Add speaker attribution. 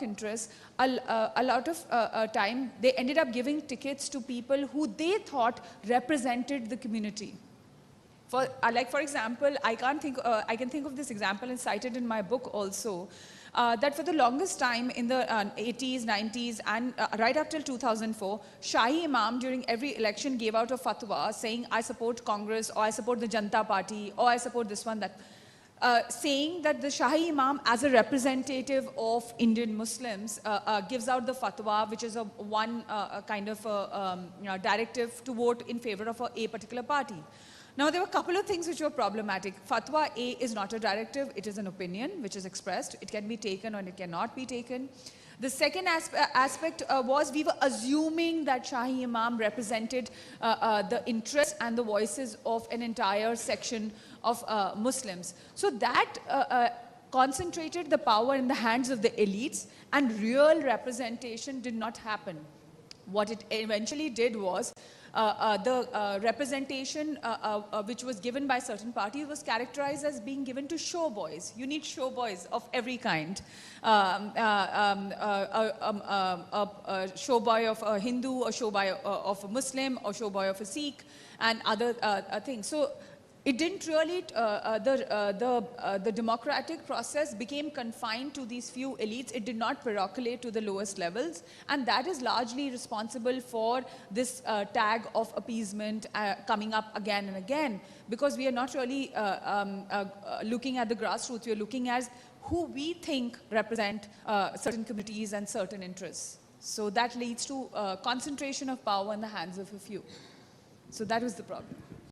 Speaker 1: interests, a lot of time they ended up giving tickets to people who they thought represented the community. For example, I can think of this example and cited in my book also, that for the longest time in the 80s, 90s, and right up till 2004, Shahi Imam during every election gave out a fatwa saying, I support Congress, or I support the Janata Party, or I support this one, that. Saying that the Shahi Imam, as a representative of Indian Muslims, gives out the fatwa, which is one kind of directive to vote in favor of a particular party. Now, there were a couple of things which were problematic. Fatwa A is not a directive, it is an opinion which is expressed. It can be taken or it cannot be taken. The second aspect was we were assuming that Shahi Imam represented the interests and the voices of an entire section of Muslims. So that concentrated the power in the hands of the elites, and real representation did not happen. What it eventually did was the representation which was given by certain parties was characterized as being given to show boys. You need show boys of every kind. A show boy of a Hindu, a show boy of a Muslim, a show boy of a Sikh, and other things. So it didn't really, the democratic process became confined to these few elites. It did not percolate to the lowest levels, and that is largely responsible for this tag of appeasement coming up again and again, because we are not really looking at the grassroots. We are looking at who we think represent certain communities and certain interests. So that leads to concentration of power in the hands of a few. So that was the problem.